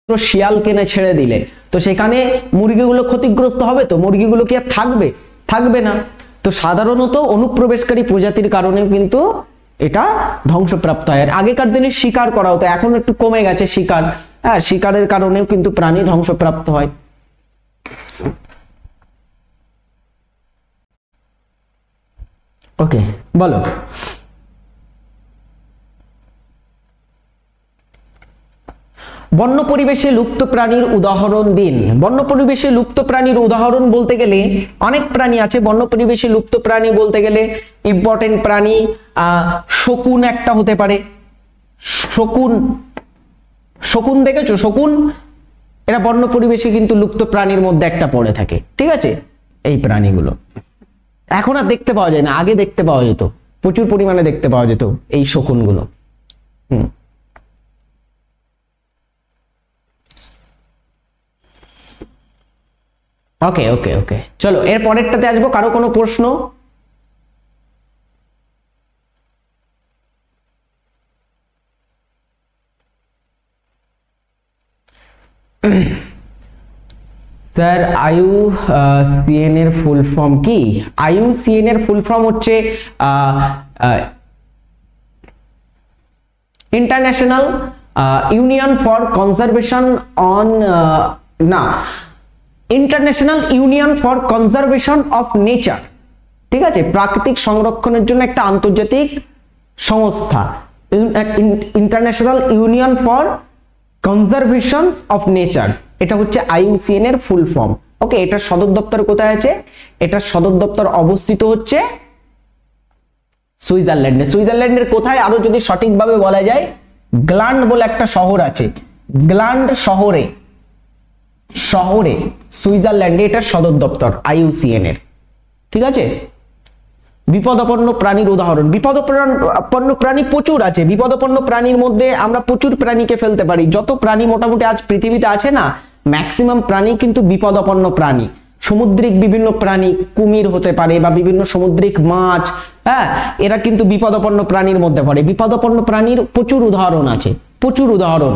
শিয়ালকে না ছেড়ে দিলে তো সেখানে মুরগিগুলো ক্ষতিগ্রস্ত হবে, তো মুরগিগুলো কি আর থাকবে? থাকবে না। তো সাধারণত অনুপ্রবেশকারী প্রজাতির কারণে কিন্তু এটা ধ্বংসপ্রাপ্ত হয়। আর আগেকার দিনে শিকার করা হতো, এখন একটু কমে গেছে শিকার, হ্যাঁ, শিকারের কারণেও কিন্তু প্রাণী ধ্বংসপ্রাপ্ত হয়। ওকে, বলো। বন্য পরিবেশে লুপ্ত প্রাণীর উদাহরণ দিন। বন্য পরিবেশে লুপ্ত প্রাণীর উদাহরণ বলতে গেলে অনেক প্রাণী আছে। বন্য পরিবেশে লুপ্ত প্রাণী বলতে গেলে ইম্পর্টেন্ট প্রাণী শকুন একটা হতে পারে। শকুন, শকুন দেখেছো? শকুন এরা বন্য পরিবেশে কিন্তু লুপ্ত প্রাণীর মধ্যে একটা পড়ে থাকে, ঠিক আছে? এই প্রাণীগুলো এখন আর দেখতে পাওয়া যায় না, আগে দেখতে পাওয়া যেত, প্রচুর পরিমাণে দেখতে পাওয়া যেত এই শকুনগুলো। ওকে ওকে ওকে, চলো এর পরেরটাতে আসবো। কারো কোনো প্রশ্ন? স্যার IUCN এর ফুল ফর্ম কি? IUCN এর ফুল ফর্ম হচ্ছে International Union for Conservation on না International Union for Conservation of Nature, ঠিক আছে? প্রাকৃতিক সংরক্ষণের জন্য একটা আন্তর্জাতিক সংস্থা, International Union for Conservation of Nature, এটা হচ্ছে IUCN এর ফুল ফর্ম। ওকে, এটা সদর দপ্তর কোথায় আছে? এটা সদর দপ্তর অবস্থিত হচ্ছে সুইজারল্যান্ডে। সুইজারল্যান্ডের কোথায় আরো যদি সঠিকভাবে বলা যায়, গ্ল্যান্ড বলে একটা শহর আছে, গ্ল্যান্ড শহরে সুইজারল্যান্ডে এটার সদর দপ্তর IUCN এর, ঠিক আছে? বিপদাপন্ন প্রাণীর উদাহরণ। বিপদাপন্ন প্রাণী প্রচুর আছে। বিপদাপন্ন প্রাণীর মধ্যে আমরা প্রচুর প্রাণীকে ফেলতে পারি। যত প্রাণী মোটামুটি আজ পৃথিবীতে আছে না, ম্যাক্সিমাম প্রাণী কিন্তু বিপদাপন্ন প্রাণী। সামুদ্রিক বিভিন্ন প্রাণী, কুমির হতে পারে বা বিভিন্ন সামুদ্রিক মাছ, হ্যাঁ, এরা কিন্তু বিপদাপন্ন প্রাণীর মধ্যে পড়ে। বিপদাপন্ন প্রাণীর প্রচুর উদাহরণ আছে, প্রচুর উদাহরণ,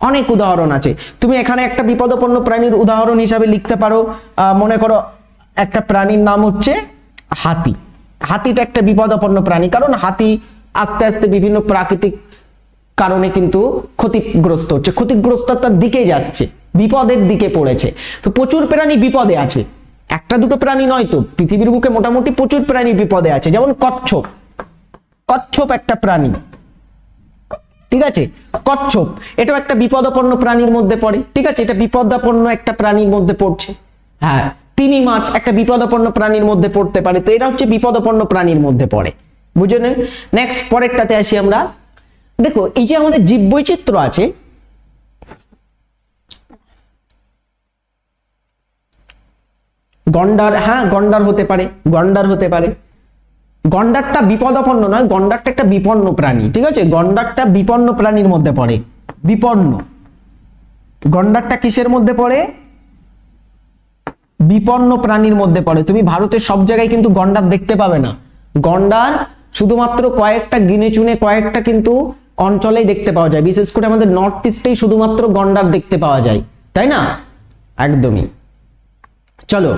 অনেক উদাহরণ আছে। তুমি এখানে একটা বিপদাপন্ন প্রাণীর উদাহরণ হিসাবে লিখতে পারো, মনে করো একটা প্রাণীর নাম হচ্ছে হাতি। হাতিটা একটা বিপদাপন্ন প্রাণী, কারণ হাতি আস্তে আস্তে বিভিন্ন প্রাকৃতিক কারণে কিন্তু ক্ষতিগ্রস্ত হচ্ছে, ক্ষতিগ্রস্ততার দিকে যাচ্ছে, বিপদের দিকে পড়েছে। তো প্রচুর প্রাণী বিপদে আছে, একটা দুটো প্রাণী নয় তো, পৃথিবীর বুকে মোটামুটি প্রচুর প্রাণী বিপদে আছে। যেমন কচ্ছপ, কচ্ছপ একটা প্রাণী, ঠিক আছে? কচ্ছপ এটাও একটা বিপদাপন্ন প্রাণীর মধ্যে পড়ে, ঠিক আছে? এটা বিপদাপন্ন একটা প্রাণীর মধ্যে পড়ছে। হ্যাঁ, তিমি মাছ একটা বিপদাপন্ন প্রাণীর মধ্যে পড়তে পারে। তো এরা হচ্ছে বিপদাপন্ন প্রাণীর মধ্যে পড়ে, বুঝে নে। নেক্সট পরেরটাতে আসি আমরা। দেখো, এই যে আমাদের জীববৈচিত্র্য আছে, গন্ডার, হ্যাঁ গন্ডার হতে পারে, গন্ডার হতে পারে। গন্ডারটা বিপদাপন্ন নয়, গন্ডারটা একটা বিপন্ন প্রাণী, ঠিক আছে? গন্ডারটা বিপন্ন প্রাণীর মধ্যে পড়ে। বিপন্ন, গন্ডারটা কিসের মধ্যে পড়ে? বিপন্ন প্রাণীর মধ্যে পড়ে। তুমি ভারতের সব জায়গায় কিন্তু গন্ডার দেখতে পাবে না। গন্ডার শুধুমাত্র কয়েকটা গিনে চুনে কয়েকটা কিন্তু অঞ্চলেই দেখতে পাওয়া যায়। বিশেষ করে আমাদের নর্থ ইস্টেই শুধুমাত্র গন্ডার দেখতে পাওয়া যায়, তাই না? একদমই। চলো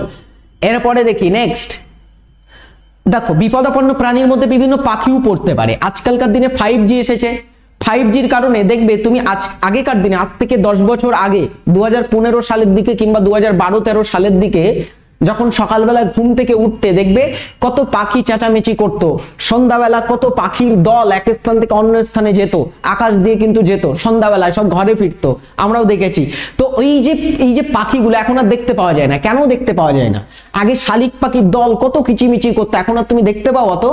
এরপরে দেখি নেক্সট। দেখো, বিপদাপন্ন প্রাণীর মধ্যে বিভিন্ন পাখিও পড়তে পারে। আজকালকার দিনে 5G এসেছে। 5Gর কারণে দেখবে তুমি আগেকার দিনে, আজ থেকে 10 বছর আগে, 2015 সালের দিকে কিংবা 2012-13 সালের দিকে, যখন সকালবেলা ঘুম থেকে উঠতে দেখবে কত পাখি চেঁচামেচি করতো, সন্ধ্যাবেলা কত পাখির দল এক স্থান থেকে অন্য স্থানে যেত, আকাশ দিয়ে কিন্তু যেত, সন্ধ্যাবেলায় সব ঘরে ফিরতো, আমরাও দেখেছি। তো এই যে পাখিগুলো এখন আর দেখতে পাওয়া যায় না। কেন দেখতে পাওয়া যায় না? আগে শালিক পাখির দল কত কিচিমিচি করতো, এখন আর তুমি দেখতে পাও? অত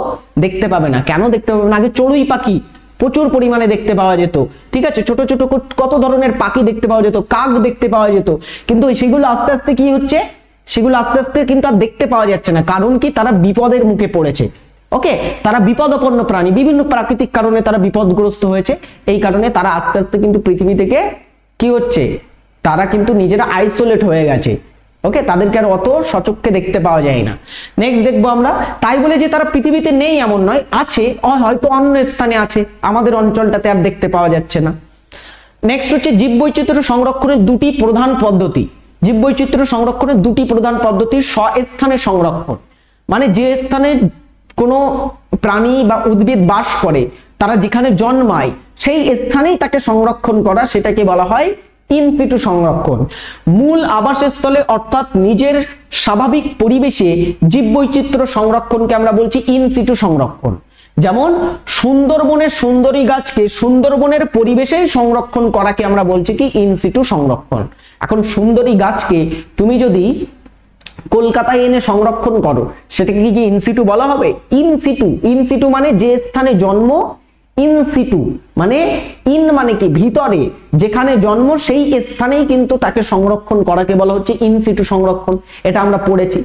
দেখতে পাবে না। কেন দেখতে পাবে না? আগে চড়ুই পাখি প্রচুর পরিমাণে দেখতে পাওয়া যেত, ঠিক আছে? ছোট ছোট কত ধরনের পাখি দেখতে পাওয়া যেত, কাক দেখতে পাওয়া যেত। কিন্তু সেগুলো আস্তে আস্তে কি হচ্ছে? সেগুলো আস্তে আস্তে কিন্তু আর দেখতে পাওয়া যাচ্ছে না। কারণ কি? তারা বিপদের মুখে পড়েছে। ওকে, তারা বিপদাপন্ন প্রাণী, বিভিন্ন প্রাকৃতিক কারণে তারা বিপদগ্রস্ত হয়েছে। এই কারণে তারা আস্তে আস্তে কিন্তু পৃথিবী থেকে কি হচ্ছে? তারা কিন্তু নিজেরা আইসোলেট হয়ে গেছে। ওকে, তাদেরকে আর অত সচক্ষে দেখতে পাওয়া যায় না। নেক্সট দেখবো আমরা। তাই বলে যে তারা পৃথিবীতে নেই এমন নয়, আছে, হয়তো অন্য স্থানে আছে, আমাদের অঞ্চলটাতে আর দেখতে পাওয়া যাচ্ছে না। নেক্সট হচ্ছে জীববৈচিত্র্য সংরক্ষণের দুটি প্রধান পদ্ধতি। জীববৈচিত্র্য সংরক্ষণের দুটি প্রধান পদ্ধতি: স্বস্থানে সংরক্ষণ, মানে যে স্থানে কোনো প্রাণী বা উদ্ভিদ বাস করে, তারা যেখানে জন্মায় সেই স্থানেই তাকে সংরক্ষণ করা, সেটাকে বলা হয় ইন সিটু সংরক্ষণ। মূল আবাসস্থলে অর্থাৎ নিজের স্বাভাবিক পরিবেশে জীববৈচিত্র্য সংরক্ষণকে আমরা বলছি ইন সিটু সংরক্ষণ। যেমন সুন্দরবনের সুন্দরী গাছকে সুন্দরবনের পরিবেশেই সংরক্ষণ করাকে আমরা বলছি কি ইন সিটু সংরক্ষণ। এখন সুন্দরী গাছকে তুমি যদি কলকাতায় এনে সংরক্ষণ করো, সেটাকে কি ইন সিটু বলা হবে? ইন সিটু, ইন সিটু মানে যে স্থানে জন্ম, ইন সিটু মানে ইন মানে কি ভিতরে, যেখানে জন্ম সেই স্থানেই কিন্তু তাকে সংরক্ষণ করাকে বলা হচ্ছে ইন সিটু সংরক্ষণ। এটা আমরা পড়েছি।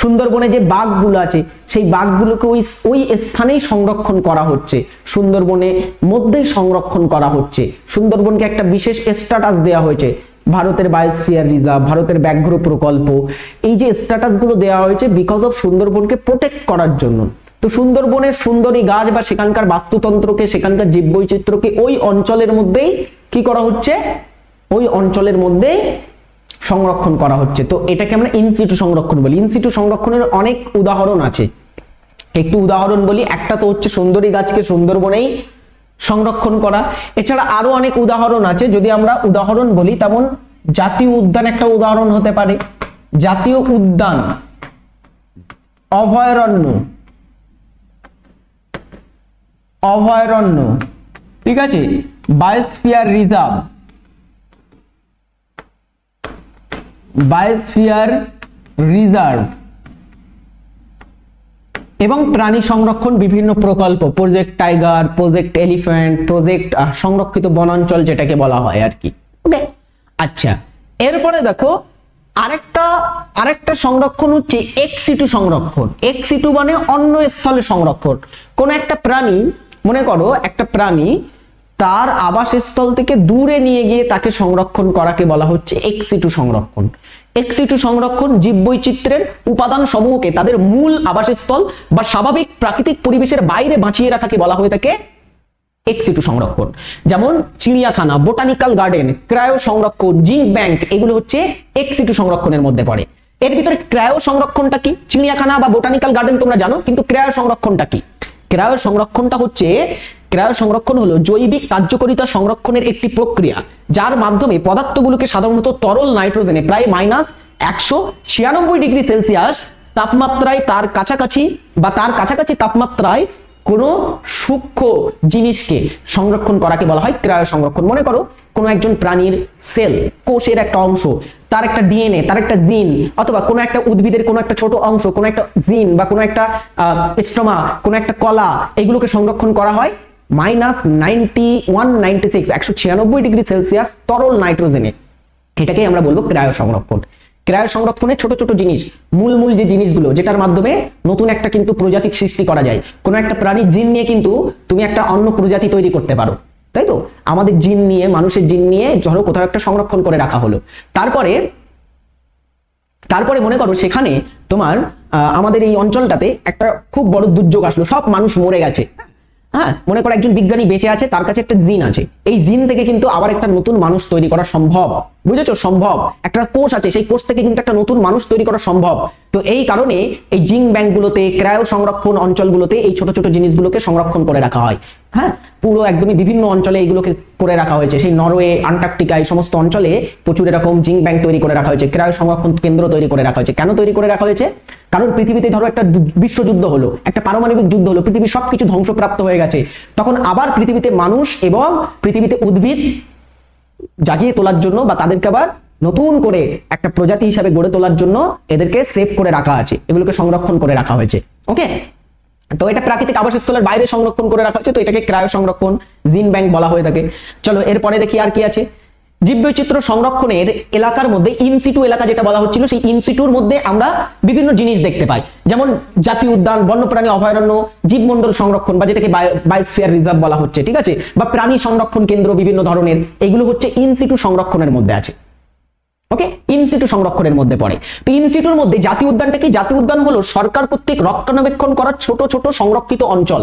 সুন্দরবনে যে বাঘগুলো আছে সেই বাঘগুলোকে ওই স্থানেই সংরক্ষণ করা হচ্ছে, সুন্দরবনের মধ্যেই সংরক্ষণ করা হচ্ছে। সুন্দরবনকে একটা বিশেষ স্ট্যাটাস দেওয়া হয়েছে, ভারতের বায়োস্ফিয়ার রিজার্ভ, ভারতের ব্যাঘ্র প্রকল্প। এই যে স্ট্যাটাস গুলো দেওয়া হয়েছে বিকজ অফ সুন্দরবনকে প্রোটেক্ট করার জন্য। তো সুন্দরবনের সুন্দরী গাছ বা সেখানকার বাস্তুতন্ত্রকে, সেখানকার জীববৈচিত্র্যকে ওই অঞ্চলের মধ্যেই কি করা হচ্ছে? ওই অঞ্চলের মধ্যেই সংরক্ষণ করা হচ্ছে। তো এটাকে আমরা ইন সিটু সংরক্ষণ বলি। ইন সিটু সংরক্ষণের অনেক উদাহরণ আছে, একটু উদাহরণ বলি। একটা তো হচ্ছে সুন্দরী গাছকে সুন্দরবনেই সংরক্ষণ করা। এছাড়া আরো অনেক উদাহরণ আছে। যদি আমরা উদাহরণ বলি, তেমন জাতীয় উদ্যান একটা উদাহরণ হতে পারে। জাতীয় উদ্যান, অভয়ারণ্য, অভয়ারণ্য, ঠিক আছে, বায়োস্ফিয়ার রিজার্ভ, বায়োস্ফিয়ার রিজার্ভ এবং প্রাণী সংরক্ষণ বিভিন্ন প্রকল্প, project tiger, project elephant, project সংরক্ষিত বনাঞ্চল যেটাকে বলা হয় আর কি। ওকে, আচ্ছা, এরপরে দেখো আরেকটা সংরক্ষণ হচ্ছে এক্স সিটু সংরক্ষণ। এক্স সিটু মানে অন্য স্থলে সংরক্ষণ। কোন একটা প্রাণী, মনে করো একটা প্রাণী তার আবাসস্থল থেকে দূরে নিয়ে গিয়ে তাকে সংরক্ষণ করাকে বলা হচ্ছে এক্স সিটু সংরক্ষণ। এক্স সিটু সংরক্ষণ জীববৈচিত্র্যের উপাদান সমূহকে তাদের মূল আবাসস্থল বা স্বাভাবিক প্রাকৃতিক পরিবেশের বাইরে বাঁচিয়ে রাখাকে বলা হয়ে থাকে এক্স সিটু সংরক্ষণ। যেমন চিড়িয়াখানা, বোটানিক্যাল গার্ডেন, ক্রায়ো সংরক্ষণ, জিঙ্ক ব্যাংক, এগুলো হচ্ছে এক্স সিটু সংরক্ষণের মধ্যে পড়ে। এর ভিতরে ক্রায়ো সংরক্ষণটা কি? চিড়িয়াখানা বা বোটানিক্যাল গার্ডেন তোমরা জানো, কিন্তু ক্রায়ো সংরক্ষণটা কি? ক্রায়ো সংরক্ষণটা হচ্ছে, ক্রায়ো সংরক্ষণ হলো জৈবিক কার্যকারিতা সংরক্ষণের একটি প্রক্রিয়া, যার মাধ্যমে পদার্থগুলোকে সাধারণত তরল নাইট্রোজেনে প্রায় -196 ডিগ্রি সেলসিয়াস তাপমাত্রায়, তার কাছাকাছি তাপমাত্রায় কোনো সূক্ষ্ম জিনিসকে সংরক্ষণ করাকে বলা হয় ক্রায়ো সংরক্ষণ। মনে করো কোনো একজন প্রাণীর সেল, কোষের একটা অংশ, তার একটা ডিএনএ, তার একটা জিন, অথবা কোনো একটা উদ্ভিদের কোনো একটা ছোট অংশ, কোনো একটা জিন বা কোনো একটা স্ট্রোমা, কোনো একটা কলা, এগুলোকে সংরক্ষণ করা হয় -196 ডিগ্রি সেলসিয়াস তরল নাইট্রোজেনে। এটাকে আমরা বলবো ক্রায়ো সংরক্ষণ। ক্রায়ো সংরক্ষণে ছোট ছোট জিনিস, মূল যে জিনিসগুলো, যেটার মাধ্যমে নতুন একটা কিন্তু প্রজাতির সৃষ্টি করা যায়। কোনো একটা প্রাণীর জিন নিয়ে কিন্তু তুমি একটা অন্য প্রজাতি তৈরি করতে পারো, তাই তো? আমাদের জিন নিয়ে, মানুষের জিন নিয়ে ধরো কোথাও একটা সংরক্ষণ করে রাখা হলো, তারপরে মনে করো সেখানে তোমার আমাদের এই অঞ্চলটাতে একটা খুব বড় দুর্যোগ আসলো, সব মানুষ মরে গেছে। হ্যাঁ, মনে করো একজন বিজ্ঞানী বেঁচে আছে, তার কাছে একটা জিন আছে, এই জিন থেকে কিন্তু আবার একটা নতুন মানুষ তৈরি করা সম্ভব। বুঝেছো? সম্ভব। একটা কোষ আছে, সেই কোষ থেকে কিন্তু একটা নতুন মানুষ তৈরি করা সম্ভব। তো এই কারণে এই জিঙ্ক ব্যাংকগুলোতে, ক্রায়ো সংরক্ষণ অঞ্চলগুলোতে এই ছোট ছোট জিনিসগুলোকে সংরক্ষণ করে রাখা হয়। হ্যাঁ, পুরো একদমই বিভিন্ন অঞ্চলে এইগুলোকে করে রাখা হয়েছে। সেই নরওয়ে, আন্টার্কটিকা, এই সমস্ত অঞ্চলে প্রচুর এরকম জিঙ্ক ব্যাংক তৈরি করে রাখা হয়েছে, ক্রায়ো সংরক্ষণ কেন্দ্র তৈরি করে রাখা হয়েছে। কেন তৈরি করে রাখা হয়েছে? কারণ পৃথিবীতে ধরো একটা বিশ্বযুদ্ধ হলো, একটা পারমাণবিক যুদ্ধ হলো, পৃথিবী সবকিছু ধ্বংসপ্রাপ্ত হয়ে গেছে, তখন আবার পৃথিবীতে মানুষ এবং পৃথিবীতে উদ্ভিদ জাগিয়ে তোলার জন্য বা তাদেরকে আবার নতুন করে একটা প্রজাতি হিসাবে গড়ে তোলার জন্য এদেরকে সেভ করে রাখা আছে, এগুলোকে সংরক্ষণ করে রাখা হয়েছে। ওকে, তো এটা প্রাকৃতিক আবাসস্থলের বাইরে সংরক্ষণ করে রাখা হচ্ছে, তো এটাকে ক্রায়ো সংরক্ষণ, জিন ব্যাংক বলা হয়ে থাকে। চলো এরপরে দেখি আর কি আছে। জীববৈচিত্র্য সংরক্ষণের এলাকার মধ্যে ইনসিটু এলাকা যেটা বলা হচ্ছিল, সেই ইনসিটুর মধ্যে আমরা বিভিন্ন জিনিস দেখতে পাই, যেমন জাতীয় উদ্যান, বন্যপ্রাণী অভয়ারণ্য, জীবমণ্ডল সংরক্ষণ বা যেটাকে বায়োস্ফিয়ার রিজার্ভ বলা হচ্ছে, ঠিক আছে, বা প্রাণী সংরক্ষণ কেন্দ্র বিভিন্ন ধরনের, এগুলো হচ্ছে ইনসিটু সংরক্ষণের মধ্যে আছে। ওকে, ইনসিটু সংরক্ষণের মধ্যে পড়ে। তো ইনসিটুর মধ্যে জাতীয় উদ্যানটা কি? জাতীয় উদ্যান হলো সরকার কর্তৃক রক্ষণাবেক্ষণ করা ছোট ছোট সংরক্ষিত অঞ্চল।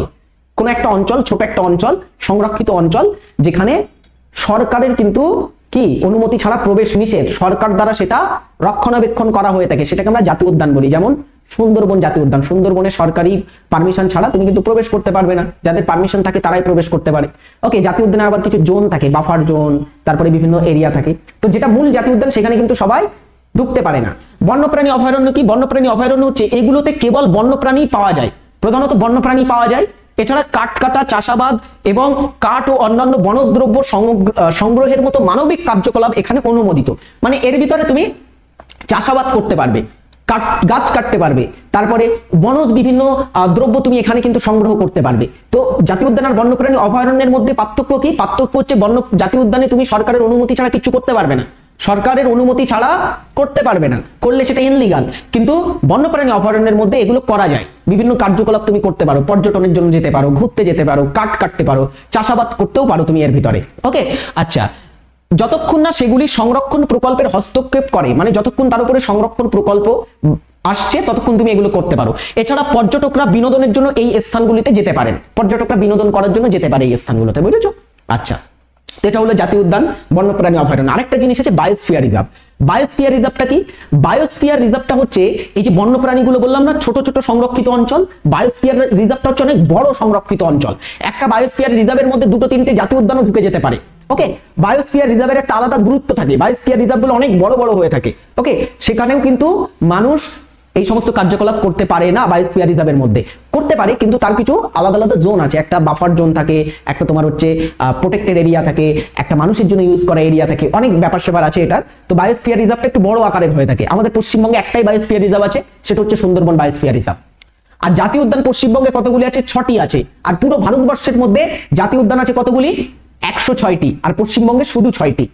কোন একটা অঞ্চল, ছোট একটা অঞ্চল, সংরক্ষিত অঞ্চল, যেখানে সরকারের কিন্তু কি অনুমতি ছাড়া প্রবেশ নিষেধ, সরকার দ্বারা সেটা রক্ষণাবেক্ষণ করা হয়ে থাকে, সেটাকে আমরা জাতীয় উদ্যান বলি। যেমন সুন্দরবন জাতীয় উদ্যান, সুন্দরবনে সরকারি পারমিশন ছাড়া তুমি কিন্তু প্রবেশ করতে পারবে না, যাদের পারমিশন থাকে তারাই প্রবেশ করতে পারে। ওকে, জাতীয় উদ্যানে আবার কিছু জোন থাকে, বাফার জোন, তারপরে বিভিন্ন এরিয়া থাকে। তো যেটা মূল জাতীয় উদ্যান সেখানে কিন্তু সবাই ঢুকতে পারে না। বন্যপ্রাণী অভয়ারণ্য কি? বন্যপ্রাণী অভয়ারণ্য হচ্ছে এগুলোতে কেবল বন্যপ্রাণী পাওয়া যায়, প্রধানত বন্যপ্রাণী পাওয়া যায়। এছাড়া কাঠ কাটা, চাষাবাদ এবং কাঠ ও অন্যান্য বনজ সংগ্রহের মতো মানবিক কার্যকলাপ এখানে অনুমোদিত। মানে এর ভিতরে তুমি চাষাবাদ করতে পারবে, গাছ কাটতে পারবে, তারপরে বনজ বিভিন্ন দ্রব্য তুমি এখানে কিন্তু সংগ্রহ করতে পারবে। তো জাতীয় উদ্যান আর বন্যপ্রাণী অভয়ারণ্যের মধ্যে পার্থক্য কি? পার্থক্য হচ্ছে জাতীয় উদ্যানে তুমি সরকারের অনুমতি ছাড়া কিছু করতে পারবে না, সরকারের অনুমতি ছাড়া করতে পারবে না, করলে সেটা ইনলিগাল। কিন্তু বন্যপ্রাণী অভয়ারণ্যের মধ্যে এগুলো করা যায়, বিভিন্ন কার্যকলাপ তুমি করতে পারো, পর্যটনের জন্য যেতে পারো, ঘুরতে যেতে পারো, কাঠ কাটতে পারো, চাষাবাদ করতেও পারো তুমি এর ভিতরে। ওকে, আচ্ছা, যতক্ষণ না সেগুলি সংরক্ষণ প্রকল্পের হস্তক্ষেপ করে, মানে যতক্ষণ তার উপরে সংরক্ষণ প্রকল্প আসছে ততক্ষণ তুমি এগুলো করতে পারো। এছাড়া পর্যটকরা বিনোদনের জন্য এই স্থানগুলিতে যেতে পারেন, পর্যটকরা বিনোদন করার জন্য যেতে পারে এই স্থানগুলোতে, বুঝেছো? আচ্ছা, এটা হলো জাতীয় উদ্যান, বন্যপ্রাণী অভয়ারণ্য। আরেকটা জিনিস আছে বায়োস্ফিয়ার রিজার্ভ। বায়োস্ফিয়ার রিজার্ভটা কি? বায়োস্ফিয়ার রিজার্ভটা হচ্ছে এই যে বন্যপ্রাণীগুলো বললাম না ছোট ছোট সংরক্ষিত অঞ্চল, বায়োস্ফিয়ার রিজার্ভটা হচ্ছে অনেক বড় সংরক্ষিত অঞ্চল। একটা বায়োস্ফিয়ার রিজার্ভের মধ্যে দুটো তিনটে জাতীয় উদ্যানও ঢুকে যেতে পারে। ওকে, বায়োস্ফিয়ার রিজার্ভের একটা আলাদা গুরুত্ব থাকে, বায়োস্ফিয়ার রিজার্ভগুলো অনেক বড় বড় হয়ে থাকে। ওকে, সেখানেও কিন্তু মানুষ এই সমস্ত কার্যকলাপ করতে পারে না, বায়োস্ফিয়ার রিজার্ভের মধ্যে করতে পারে, কিন্তু তার কিছু আলাদা আলাদা জোন আছে। একটা বাফার জোন থাকে, একটা তোমার হচ্ছে প্রোটেক্টেড এরিয়া থাকে, একটা মানুষের জন্য ইউজ করা এরিয়া থাকে, অনেক ব্যাপার স্যাপার আছে এটার। তো বায়োস্ফিয়ার রিজার্ভটা একটু বড় আকারের হয়ে থাকে। আমাদের পশ্চিমবঙ্গে একটাই বায়োস্ফিয়ার রিজার্ভ আছে, সেটা হচ্ছে সুন্দরবন বায়োস্ফিয়ার রিজার্ভ। আর জাতীয় উদ্যান পশ্চিমবঙ্গে কতগুলি আছে? 6টি আছে। আর পুরো ভারতবর্ষের মধ্যে জাতীয় উদ্যান আছে কতগুলি? 106টি, আর পশ্চিমবঙ্গে শুধু 6টি।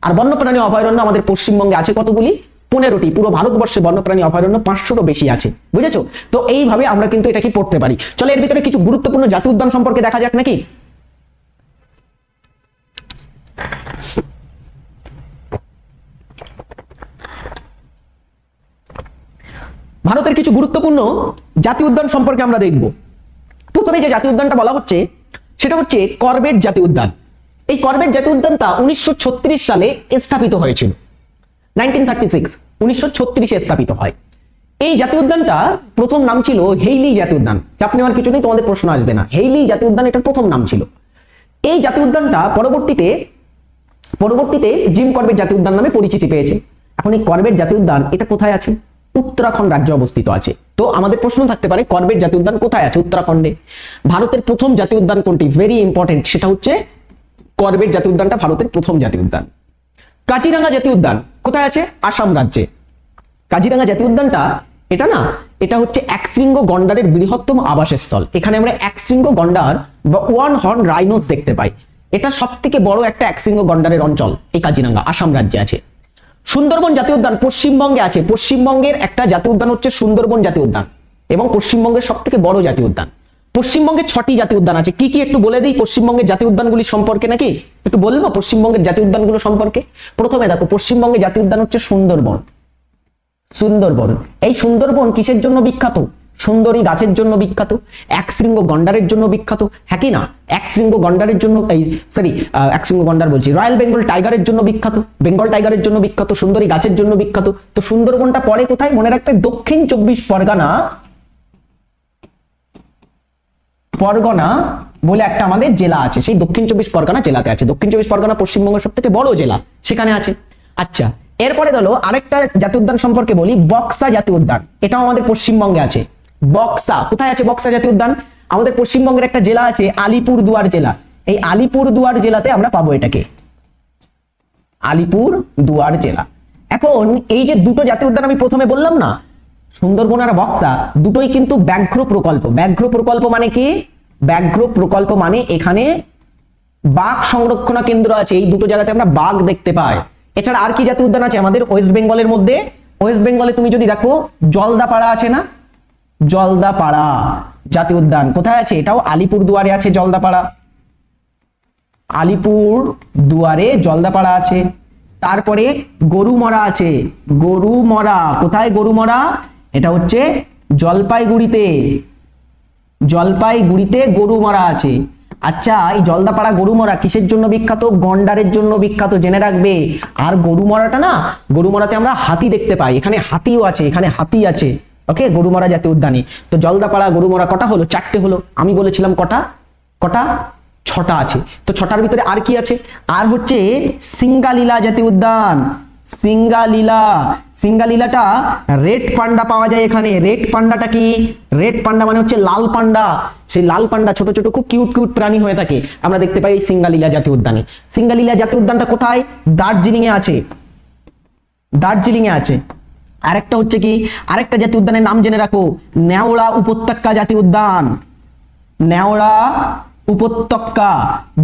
আর বন্যপ্রাণী অভয়ারণ্য আমাদের পশ্চিমবঙ্গে আছে কতগুলি? 15টি। পুরো ভারতবর্ষে বন্যপ্রাণী অভয়ারণ্য 500রও বেশি আছে, বুঝেছো? তো এইভাবে আমরা কিন্তু এটা কি পড়তে পারি। চলো এর ভিতরে কিছু গুরুত্বপূর্ণ জাতীয় উদ্যান সম্পর্কে দেখা যাক নাকি। ভারতের কিছু গুরুত্বপূর্ণ জাতীয় উদ্যান সম্পর্কে আমরা দেখব। প্রথমে যে জাতীয় উদ্যানটা বলা হচ্ছে সেটা হচ্ছে করবেট জাতীয় উদ্যান। এই করবেট জাতীয় উদ্যানটা 1936 সালে স্থাপিত হয়েছিল, 1936 স্থাপিত হয়। এই জাতীয় উদ্যানটা প্রথম নাম ছিল হেইলি জাতীয় উদ্যান। চাপ নেওয়ার কিছু নেই, তোমাদের প্রশ্ন আসবে না। হেইলি জাতীয় উদ্যান এটার প্রথম নাম ছিল। এই জাতীয় উদ্যানটা পরবর্তীতে জিম করবেট জাতীয় উদ্যান নামে পরিচিতি পেয়েছে। এখন এই করবেট জাতীয় উদ্যান এটা কোথায় আছে? উত্তরাখণ্ড রাজ্যে অবস্থিত আছে। তো আমাদের প্রশ্ন থাকতে পারে করবেট জাতীয় উদ্যান কোথায় আছে? উত্তরাখণ্ডে। ভারতের প্রথম জাতীয় উদ্যান কোনটি? ভেরি ইম্পর্টেন্ট, সেটা হচ্ছে করবেট জাতীয় উদ্যানটা ভারতের প্রথম জাতীয় উদ্যান। কাজিরাঙ্গা জাতীয় উদ্যান কোথায় আছে? আসাম রাজ্যে। কাজিরাঙ্গা জাতীয় উদ্যানটা এটা হচ্ছে একশৃঙ্গ গন্ডারের বৃহত্তম আবাসস্থল। এখানে আমরা একশৃঙ্গ গন্ডার বা ওয়ান হর্ন রাইনোস দেখতে পাই। এটা সবথেকে বড় একটা একশৃঙ্গ গন্ডারের অঞ্চল এই কাজিরাঙ্গা, আসাম রাজ্যে আছে। সুন্দরবন জাতীয় উদ্যান পশ্চিমবঙ্গে আছে। পশ্চিমবঙ্গের একটা জাতীয় উদ্যান হচ্ছে সুন্দরবন জাতীয় উদ্যান এবং পশ্চিমবঙ্গের সবথেকে বড় জাতীয় উদ্যান। পশ্চিমবঙ্গে 6টি জাতীয় উদ্যান আছে। কি কি একটু বলে দিই পশ্চিমবঙ্গের জাতীয় উদ্যানগুলি সম্পর্কে, নাকি একটু বলবো পশ্চিমবঙ্গের জাতীয় উদ্যানগুলো সম্পর্কে। প্রথমে দেখো, পশ্চিমবঙ্গের জাতীয় উদ্যান হচ্ছে সুন্দরবন। সুন্দরবন, এই সুন্দরবন কিসের জন্য বিখ্যাত? সুন্দরী গাছের জন্য বিখ্যাত, একশৃঙ্গ গন্ডারের জন্য বিখ্যাত। হ্যাঁ কি না? একশৃঙ্গ গন্ডারের জন্য, একশৃঙ্গ গন্ডার বলছি, রয়্যাল বেঙ্গল টাইগারের জন্য বিখ্যাত, বেঙ্গল টাইগারের জন্য বিখ্যাত, সুন্দরী গাছের জন্য বিখ্যাত। তো সুন্দরবনটা পড়ে কোথায়? মনে রাখবে, দক্ষিণ 24 পরগনা বলে একটা আমাদের জেলা আছে, সেই দক্ষিণ 24 পরগনা জেলাতে আছে। দক্ষিণ 24 পরগনা পশ্চিমবঙ্গের সবথেকে বড় জেলা, সেখানে আছে। আচ্ছা, এরপরে হলো আরেকটা জাতীয় উদ্যান সম্পর্কে বলি, বক্সা জাতীয় উদ্যান। এটাও আমাদের পশ্চিমবঙ্গে আছে। বক্সা কোথায় আছে? বক্সা জাতীয় উদ্যান আমাদের পশ্চিমবঙ্গের একটা জেলা আছে, আলিপুরদুয়ার জেলা। এই আলিপুরদুয়ার জেলাতে আমরা পাবো এটাকে, আলিপুরদুয়ার জেলা। এখন এই যে দুটো জাতীয় উদ্যান আমি প্রথমে বললাম না, সুন্দরবন আর বক্সা, দুটোই কিন্তু ব্যাঘ্র প্রকল্প। ব্যাঘ্র প্রকল্প মানে কি? ব্যাঘ্র প্রকল্প মানে এখানে বাঘ সংরক্ষণ কেন্দ্র আছে। এই দুটো জায়গাতে আমরা বাঘ দেখতে পাই। এছাড়া আর কি জাতীয় উদ্যান আছে আমাদের ওয়েস্ট বেঙ্গলের মধ্যে? ওয়েস্ট বেঙ্গলে তুমি যদি দেখো, জলদাপাড়া আছে না? জলদাপাড়া জাতীয় উদ্যান কোথায় আছে? এটাও আলিপুরদুয়ারে আছে। জলদাপাড়া, আলিপুরদুয়ারে জলদাপাড়া আছে। তারপরে গরুমরা আছে। গরুমরা কোথায়? গরুমরা এটা হচ্ছে জলপাইগুড়িতে। জলপাইগুড়িতে গরুমরা আছে। আচ্ছা, এই জলদাপাড়া গরুমরা কিসের জন্য বিখ্যাত? গন্ডারের জন্য বিখ্যাত, জেনে রাখবে। আর গরুমরাটা না, গরুমরাতে আমরা হাতি দেখতে পাই, এখানে হাতিও আছে, এখানে হাতি আছে। ওকে, গরুমরা জাতীয় উদ্যানে। তো জলদাপাড়া গরুমরা কটা হলো? 4টে হলো। আমি বলেছিলাম কটা? কটা? 6টা আছে। তো 6টার ভিতরে আর কি আছে? আর হচ্ছে সিঙ্গালীলা জাতীয় উদ্যান। সিঙ্গালীলা, সিঙ্গালীলাটা রেড পান্ডা পাওয়া যায় এখানে। রেড পান্ডাটা কি? রেড পান্ডা মানে হচ্ছে লাল পান্ডা। সেই লাল পান্ডা ছোট ছোট খুব কিউট কিউট প্রাণী হয়ে থাকে, আমরা দেখতে পাই এই সিঙ্গালীলা জাতীয় উদ্যানে। সিঙ্গালীলা জাতীয় উদ্যানটা কোথায়? দার্জিলিং এ আছে। দার্জিলিং এ আছে। আরেকটা হচ্ছে কি, আরেকটা জাতীয় উদ্যানের নাম জেনে রাখো, নেওড়া উপত্যকা জাতীয় উদ্যান। নেওড়া উপত্যকা